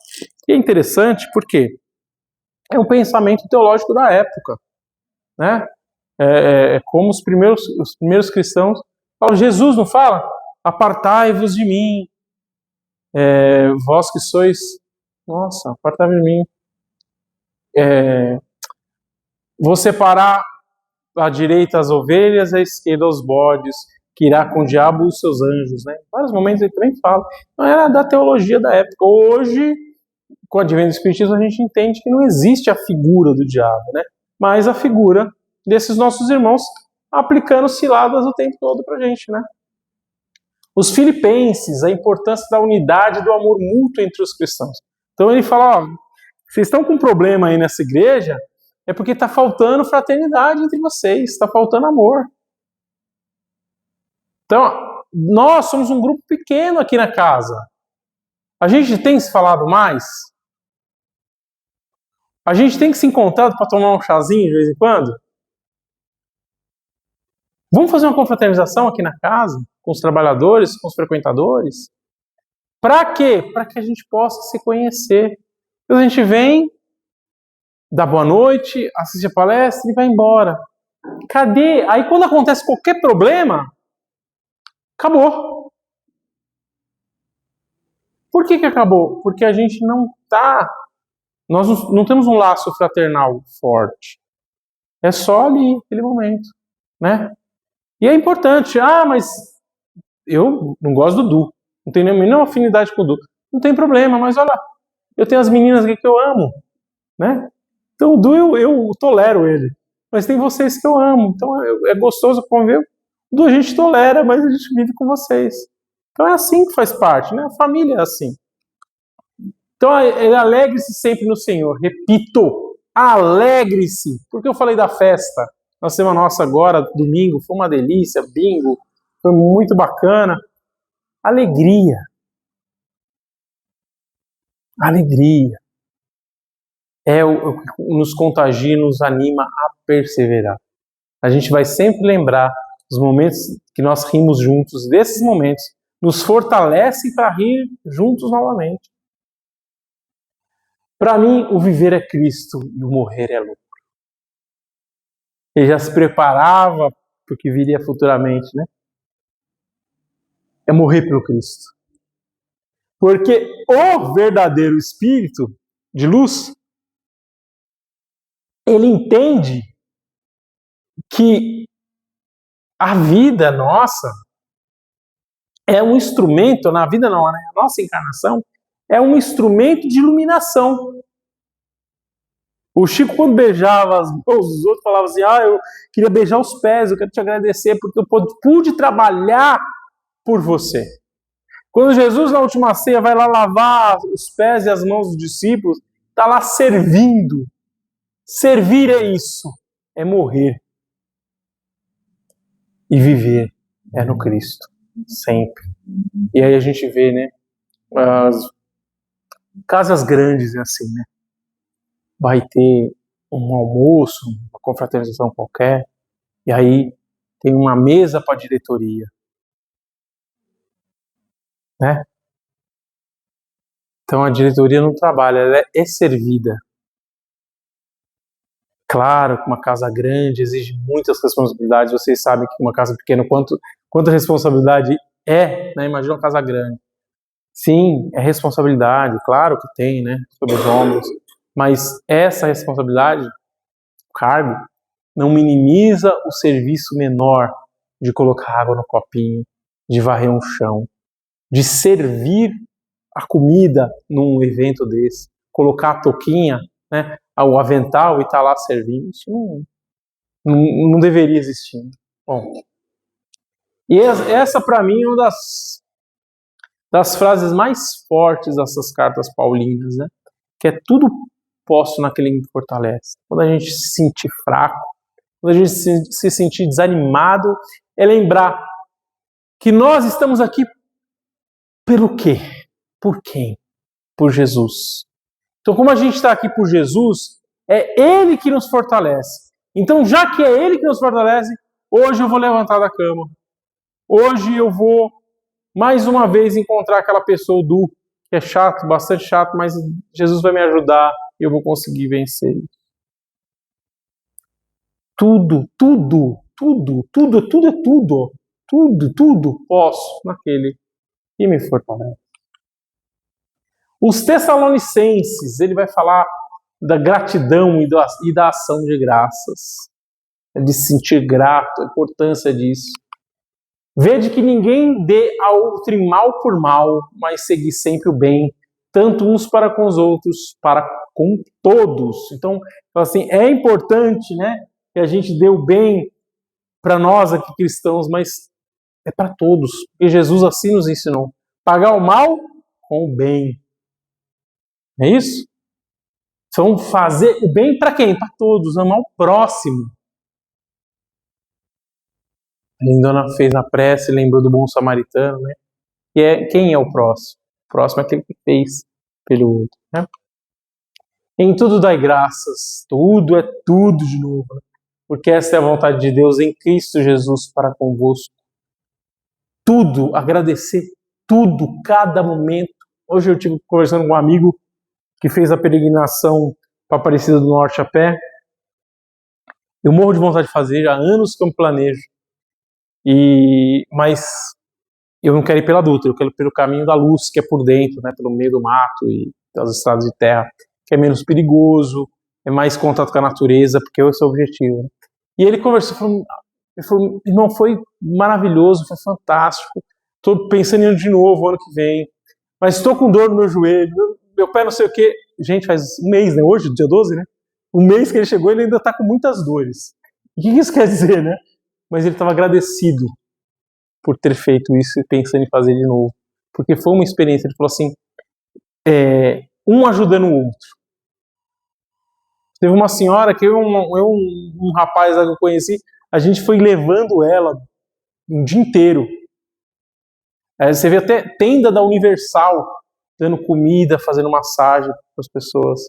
E é interessante porque é um pensamento teológico da época, né? Como os primeiros cristãos falam. Jesus não fala? Apartai-vos de mim, vós que sois... Nossa, apartai-vos de mim. Vou separar à direita as ovelhas, à esquerda os bodes, que irá com o diabo os seus anjos, né? Em vários momentos ele também fala. Não era da teologia da época. Hoje, com o advento do Espiritismo, a gente entende que não existe a figura do diabo, né? Mas a figura desses nossos irmãos aplicando ciladas o tempo todo pra gente, né? Os filipenses, a importância da unidade e do amor mútuo entre os cristãos. Então ele fala, ó, vocês estão com um problema aí nessa igreja, é porque está faltando fraternidade entre vocês, está faltando amor. Então, nós somos um grupo pequeno aqui na casa. A gente tem se falado mais? A gente tem que se encontrar para tomar um chazinho de vez em quando? Vamos fazer uma confraternização aqui na casa, com os trabalhadores, com os frequentadores? Para quê? Para que a gente possa se conhecer. Então a gente vem, dá boa noite, assiste a palestra e vai embora. Cadê? Aí quando acontece qualquer problema, acabou. Por que acabou? Porque a gente não está... Nós não temos um laço fraternal forte. É só ali, aquele momento, né? E é importante. Ah, mas eu não gosto do Du. Não tenho nenhuma afinidade com o Du. Não tem problema, mas olha, eu tenho as meninas aqui que eu amo, né? Então o Du eu tolero ele. Mas tem vocês que eu amo. Então é gostoso conviver. O Du a gente tolera, mas a gente vive com vocês. Então é assim que faz parte, né? A família é assim. Então alegre-se sempre no Senhor. Repito, alegre-se. Porque eu falei da festa. Nós temos a nossa agora, domingo, foi uma delícia, bingo, foi muito bacana. Alegria. Alegria. É o que nos contagia, nos anima a perseverar. A gente vai sempre lembrar dos momentos que nós rimos juntos, desses momentos, nos fortalecem para rir juntos novamente. Para mim, o viver é Cristo e o morrer é lucro. Ele já se preparava para o que viria futuramente, né? É morrer pelo Cristo. Porque o verdadeiro espírito de luz, ele entende que a vida nossa é um instrumento, na vida não, né? A nossa encarnação é um instrumento de iluminação. O Chico, quando beijava as mãos dos outros, falava assim, eu queria beijar os pés, eu quero te agradecer porque eu pude trabalhar por você. Quando Jesus, na última ceia, vai lá lavar os pés e as mãos dos discípulos, está lá servindo. Servir é isso, é morrer. E viver é no Cristo, sempre. E aí a gente vê, né, as casas grandes é assim, né? Vai ter um almoço, uma confraternização qualquer, e aí tem uma mesa para a diretoria, né? Então a diretoria não trabalha, ela é servida. Claro que uma casa grande exige muitas responsabilidades, vocês sabem que uma casa pequena, quanta responsabilidade é, né? Imagina uma casa grande. Sim, é responsabilidade, claro que tem, né? Sobre os ombros, mas essa responsabilidade, o cargo, não minimiza o serviço menor de colocar água no copinho, de varrer um chão, de servir a comida num evento desse, colocar a touquinha, né, o avental e estar lá servindo. Isso não deveria existir. Bom, e essa para mim é uma das frases mais fortes dessas cartas paulinas, né? Que é tudo posto naquele que me fortalece. Quando a gente se sentir fraco, quando a gente se sentir desanimado, é lembrar que nós estamos aqui pelo quê? Por quem? Por Jesus. Então, como a gente está aqui por Jesus, é Ele que nos fortalece. Então, já que é Ele que nos fortalece, hoje eu vou levantar da cama. Hoje eu vou, mais uma vez, encontrar aquela pessoa, o Du, que é chato, bastante chato, mas Jesus vai me ajudar e eu vou conseguir vencer. Tudo posso naquele que me fortalece. Os Tessalonicenses, ele vai falar da gratidão e da ação de graças, de se sentir grato, a importância disso. Vede que ninguém dê a outro mal por mal, mas seguir sempre o bem, tanto uns para com os outros, para com todos. Então, assim, é importante, né, que a gente dê o bem para nós aqui cristãos, mas é para todos, porque Jesus assim nos ensinou. Pagar o mal com o bem. É isso? Então, fazer o bem para quem? Para todos, amar o próximo. A Lindona fez a prece, lembrou do bom samaritano, né? E quem é o próximo? O próximo é aquele que fez pelo outro, né? Em tudo dai graças, tudo é tudo de novo, né? Porque essa é a vontade de Deus em Cristo Jesus para convosco. Tudo, agradecer, tudo, cada momento. Hoje eu estive conversando com um amigo que fez a peregrinação para Aparecida do Norte a pé. Eu morro de vontade de fazer, há anos que eu me planejo. Mas eu não quero ir pela Dutra, eu quero ir pelo caminho da luz, que é por dentro, né, pelo meio do mato e das estradas de terra, que é menos perigoso, é mais contato com a natureza, porque esse é o objetivo. Né? E ele conversou, ele falou, irmão, foi maravilhoso, foi fantástico, estou pensando em ir de novo ano que vem, mas estou com dor no meu joelho, meu pé não sei o quê. Gente, faz um mês, né? Hoje, dia 12, né? Um mês que ele chegou, ele ainda está com muitas dores. O que isso quer dizer, né? Mas ele estava agradecido por ter feito isso e pensando em fazer de novo. Porque foi uma experiência, ele falou assim, um ajudando o outro. Teve uma senhora que um rapaz que eu conheci, a gente foi levando ela um dia inteiro. Você vê até tenda da Universal, dando comida, fazendo massagem para as pessoas.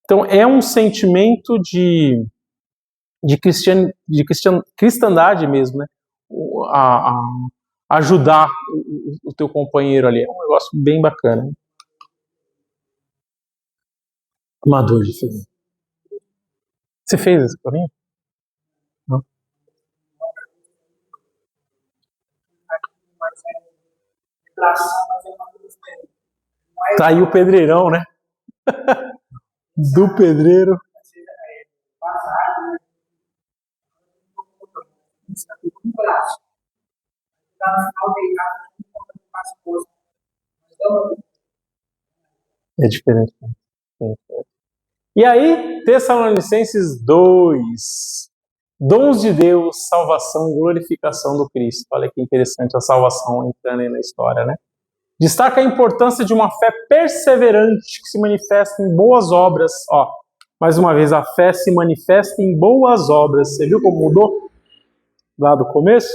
Então, é um sentimento de cristandade mesmo, né? Ajudar o teu companheiro ali. É um negócio bem bacana. Né? Amador de fazer. Você fez isso para mim? Não. Tá aí o pedreirão, né? Do pedreiro. É diferente. E aí, Tessalonicenses 2. Dons de Deus, salvação e glorificação do Cristo. Olha que interessante a salvação entrando aí na história, né? Destaca a importância de uma fé perseverante que se manifesta em boas obras. Ó, mais uma vez, a fé se manifesta em boas obras. Você viu como mudou lá do começo?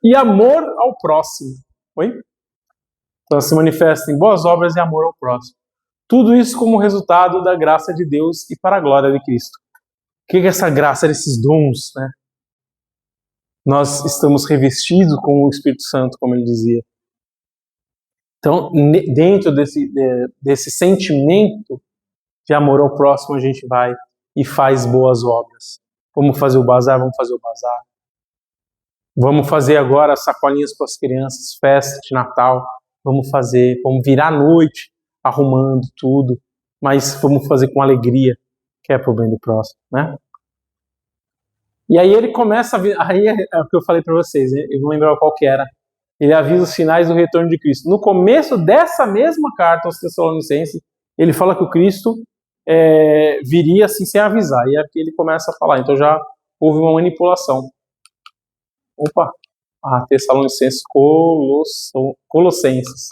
E amor ao próximo. Oi? Então, se manifesta em boas obras e amor ao próximo. Tudo isso como resultado da graça de Deus e para a glória de Cristo. O que é essa graça, desses dons, né? Nós estamos revestidos com o Espírito Santo, como ele dizia. Então, dentro desse sentimento de amor ao próximo, a gente vai e faz boas obras. Vamos fazer o bazar, vamos fazer o bazar. Vamos fazer agora sacolinhas para as crianças, festa de Natal. Vamos virar a noite arrumando tudo, mas vamos fazer com alegria, que é pro bem do próximo, né? E aí ele começa a vir, aí é o que eu falei para vocês, né? Eu não lembro qual que era. Ele avisa os sinais do retorno de Cristo. No começo dessa mesma carta aos Tessalonicenses, ele fala que o Cristo viria assim sem avisar. E aqui ele começa a falar. Então já houve uma manipulação. Opa! a Tessalonicenses, Colossenses.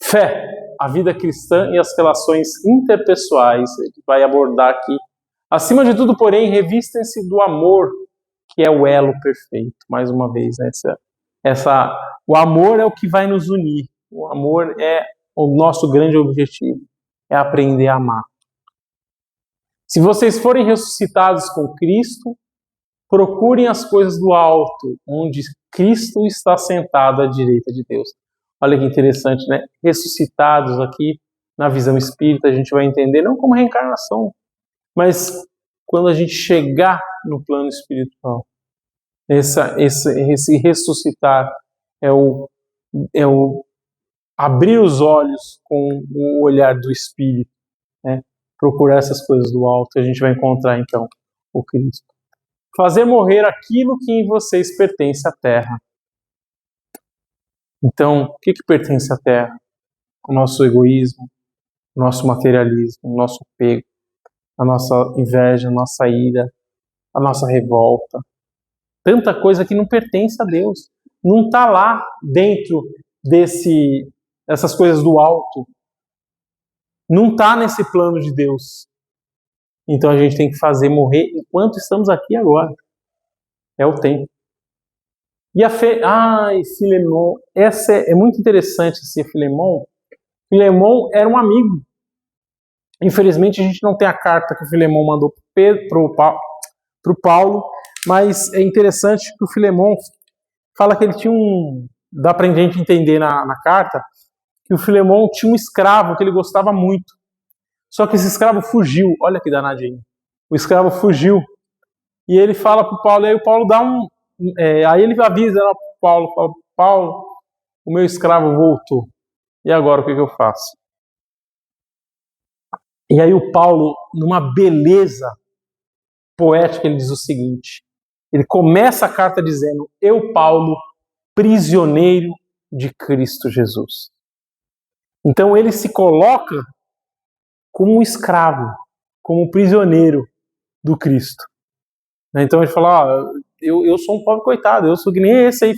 Fé, a vida cristã e as relações interpessoais. Ele vai abordar aqui. Acima de tudo, porém, revistem-se do amor, que é o elo perfeito. Mais uma vez, né? O amor é o que vai nos unir. O amor é o nosso grande objetivo. É aprender a amar. Se vocês forem ressuscitados com Cristo, procurem as coisas do alto, onde Cristo está sentado à direita de Deus. Olha que interessante, né? Ressuscitados aqui, na visão espírita, a gente vai entender não como reencarnação, mas quando a gente chegar no plano espiritual. Esse ressuscitar é o abrir os olhos com o olhar do espírito, né? Procurar essas coisas do alto, a gente vai encontrar então o Cristo. Fazer morrer aquilo que em vocês pertence à terra. Então, o que pertence à terra? O nosso egoísmo, o nosso materialismo, o nosso apego, a nossa inveja, a nossa ira, a nossa revolta. Tanta coisa que não pertence a Deus. Não está lá dentro dessas coisas do alto. Não está nesse plano de Deus. Então a gente tem que fazer morrer enquanto estamos aqui agora. É o tempo. E a fé... Filemon. Essa é muito interessante, esse Filemon. Filemon era um amigo. Infelizmente a gente não tem a carta que o Filemon mandou para o Paulo, mas é interessante que o Filemon fala que ele tinha dá pra gente entender na carta, que o Filemon tinha um escravo que ele gostava muito. Só que esse escravo fugiu. Olha que danadinho. O escravo fugiu. E ele fala pro Paulo, e aí o Paulo dá aí ele avisa lá pro Paulo, fala, Paulo, o meu escravo voltou. E agora o que eu faço? E aí o Paulo, numa beleza poética, ele diz o seguinte. Ele começa a carta dizendo, eu, Paulo, prisioneiro de Cristo Jesus. Então ele se coloca como um escravo, como um prisioneiro do Cristo. Então ele fala, eu sou um pobre coitado, eu sou que nem esse aí,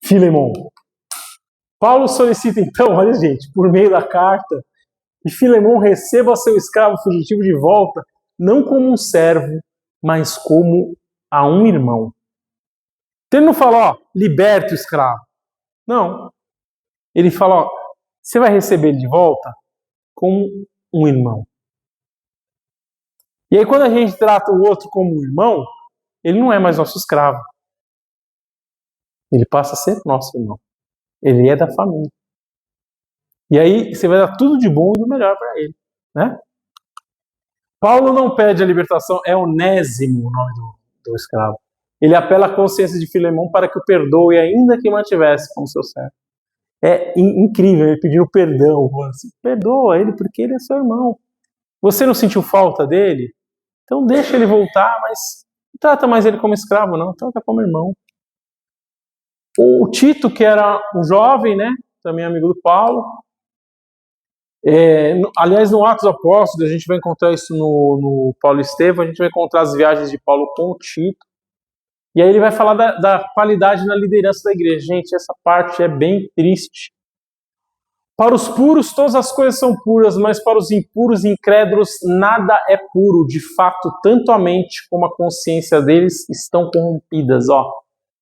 Filemon. Paulo solicita então, olha gente, por meio da carta, que Filemon receba seu escravo fugitivo de volta, não como um servo, mas como a um irmão. Então ele não fala, liberta o escravo. Não. Ele fala, você vai receber ele de volta como um irmão. E aí quando a gente trata o outro como um irmão, ele não é mais nosso escravo. Ele passa a ser nosso irmão. Ele é da família. E aí você vai dar tudo de bom e do melhor para ele, né? Paulo não pede a libertação, é Onésimo o nome do escravo. Ele apela à consciência de Filemon para que o perdoe, ainda que mantivesse como seu servo. É incrível, ele pediu perdão. Assim, perdoa ele porque ele é seu irmão. Você não sentiu falta dele? Então deixa ele voltar, mas não trata mais ele como escravo, não. Trata como irmão. O Tito, que era um jovem, né? Também amigo do Paulo. Aliás, no Atos Apóstolos, a gente vai encontrar isso no Paulo e Estevão, a gente vai encontrar as viagens de Paulo com o Tito. E aí ele vai falar da qualidade na liderança da igreja. Gente, essa parte é bem triste. Para os puros, todas as coisas são puras, mas para os impuros e incrédulos, nada é puro. De fato, tanto a mente como a consciência deles estão corrompidas.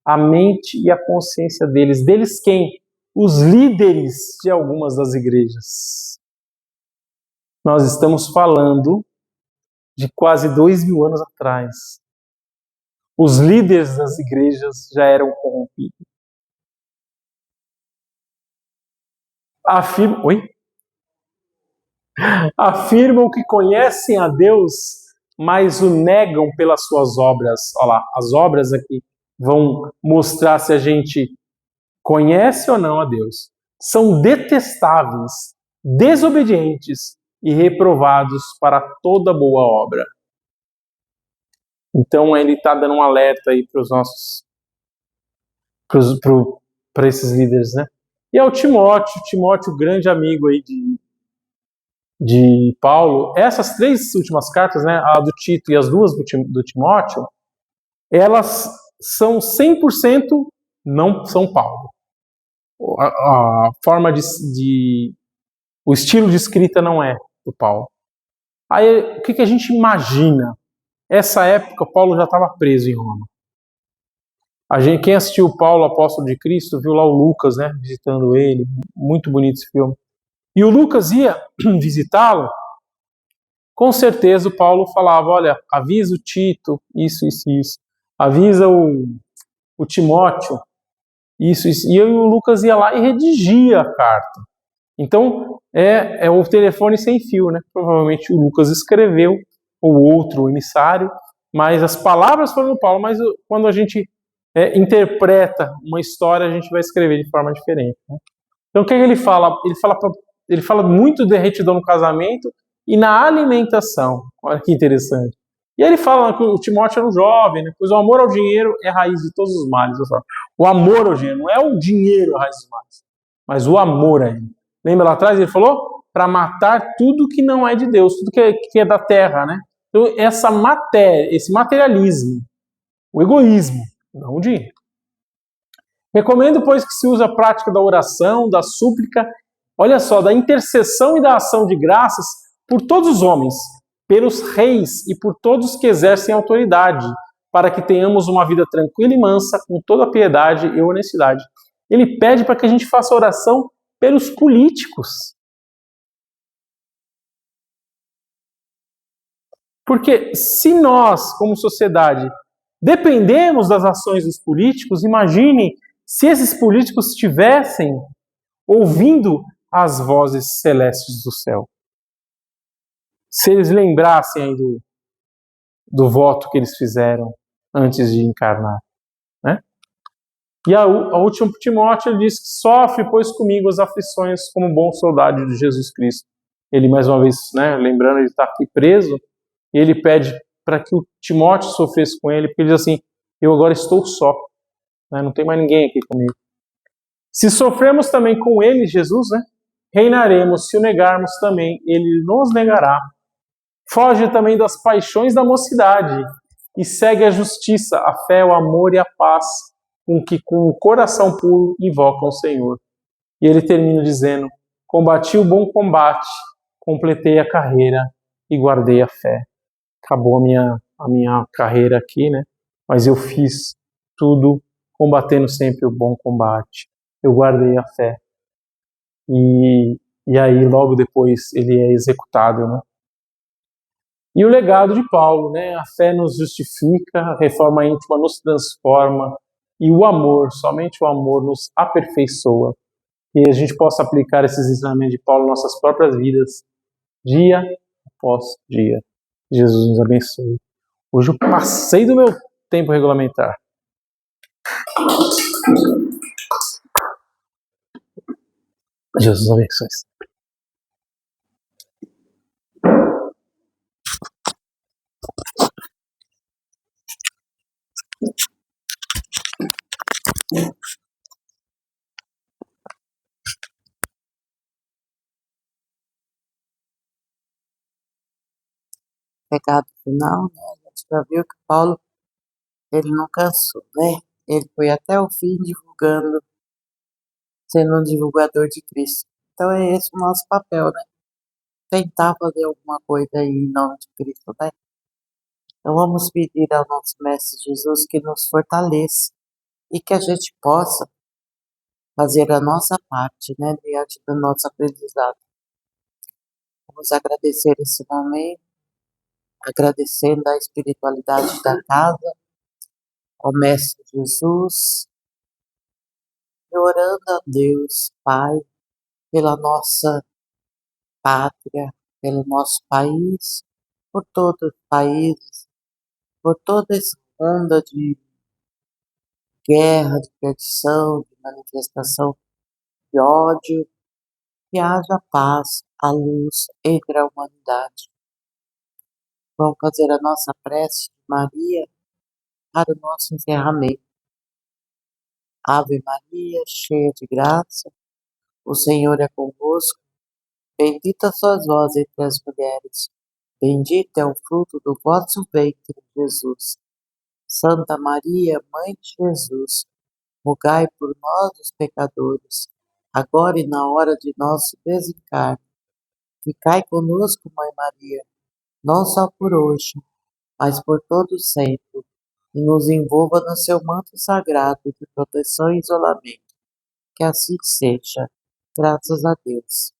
A mente e a consciência deles. Deles quem? Os líderes de algumas das igrejas. Nós estamos falando de quase 2000 anos atrás. Os líderes das igrejas já eram corrompidos. Afirmam que conhecem a Deus, mas o negam pelas suas obras. Olha lá, as obras aqui vão mostrar se a gente conhece ou não a Deus. São detestáveis, desobedientes e reprovados para toda boa obra. Então ele está dando um alerta aí para os nossos, para esses líderes, né? E ao Timóteo, grande amigo aí de Paulo. Essas 3 últimas cartas, né, a do Tito e as 2 do Timóteo, elas são 100% não São Paulo. A forma o estilo de escrita não é do Paulo. Aí, o que a gente imagina? Essa época, Paulo já estava preso em Roma. Quem assistiu o Paulo, apóstolo de Cristo, viu lá o Lucas, né, visitando ele. Muito bonito esse filme. E o Lucas ia visitá-lo. Com certeza o Paulo falava, olha, avisa o Tito, isso. Avisa o Timóteo, isso. E o Lucas ia lá e redigia a carta. Então, é o telefone sem fio, né? Provavelmente o Lucas escreveu, ou outro emissário, mas as palavras foram do Paulo, mas quando a gente interpreta uma história, a gente vai escrever de forma diferente, né? Então, o que ele fala? Ele fala muito de retidão no casamento e na alimentação. Olha que interessante. E ele fala que o Timóteo era um jovem, né? Pois o amor ao dinheiro é a raiz de todos os males. O amor ao dinheiro, não é o dinheiro a raiz dos males, mas o amor a ele. Lembra lá atrás? Ele falou para matar tudo que não é de Deus, tudo que é da terra, né? Então, essa matéria, esse materialismo, o egoísmo, não o dinheiro. Recomendo, pois, que se use a prática da oração, da súplica, olha só, da intercessão e da ação de graças por todos os homens, pelos reis e por todos que exercem autoridade, para que tenhamos uma vida tranquila e mansa, com toda piedade e honestidade. Ele pede para que a gente faça oração pelos políticos. Porque se nós, como sociedade, dependemos das ações dos políticos, imagine se esses políticos estivessem ouvindo as vozes celestes do céu. Se eles lembrassem aí do voto que eles fizeram antes de encarnar, né? E a última Timóteo, ele diz que sofre, pois, comigo as aflições como bom soldado de Jesus Cristo. Ele, mais uma vez, né, lembrando, ele está aqui preso, e ele pede para que o Timóteo sofresse com ele, porque ele diz assim, eu agora estou só, né, não tem mais ninguém aqui comigo. Se sofremos também com ele, Jesus, né, reinaremos, se o negarmos também, ele nos negará. Foge também das paixões da mocidade e segue a justiça, a fé, o amor e a paz com que com o coração puro invocam o Senhor. E ele termina dizendo, combati o bom combate, completei a carreira e guardei a fé. Acabou a minha carreira aqui, né? Mas eu fiz tudo combatendo sempre o bom combate. Eu guardei a fé. E aí, logo depois, ele é executado, né? E o legado de Paulo, né? A fé nos justifica, a reforma íntima nos transforma, e o amor, somente o amor, nos aperfeiçoa. E a gente possa aplicar esses ensinamentos de Paulo em nossas próprias vidas, dia após dia. Jesus nos abençoe. Hoje eu passei do meu tempo regulamentar. Jesus abençoe. Pecado final, né? A gente já viu que Paulo, ele não cansou, né? Ele foi até o fim divulgando, sendo um divulgador de Cristo. Então é esse o nosso papel, né? Tentar fazer alguma coisa aí em nome de Cristo, né? Então vamos pedir ao nosso Mestre Jesus que nos fortaleça e que a gente possa fazer a nossa parte, né? Diante do nosso aprendizado. Vamos agradecer esse momento, agradecendo a espiritualidade da casa, ao Mestre Jesus, e orando a Deus, Pai, pela nossa pátria, pelo nosso país, por todos os países, por toda essa onda de guerra, de perdição, de manifestação de ódio, que haja paz, a luz entre a humanidade. Vamos fazer a nossa prece de Maria para o nosso encerramento. Ave Maria, cheia de graça, o Senhor é convosco, bendita sois vós entre as mulheres, bendito é o fruto do vosso ventre, Jesus. Santa Maria, Mãe de Jesus, rogai por nós, os pecadores, agora e na hora de nosso desencarne. Ficai conosco, Mãe Maria, não só por hoje, mas por todo sempre, e nos envolva no seu manto sagrado de proteção e isolamento. Que assim seja. Graças a Deus.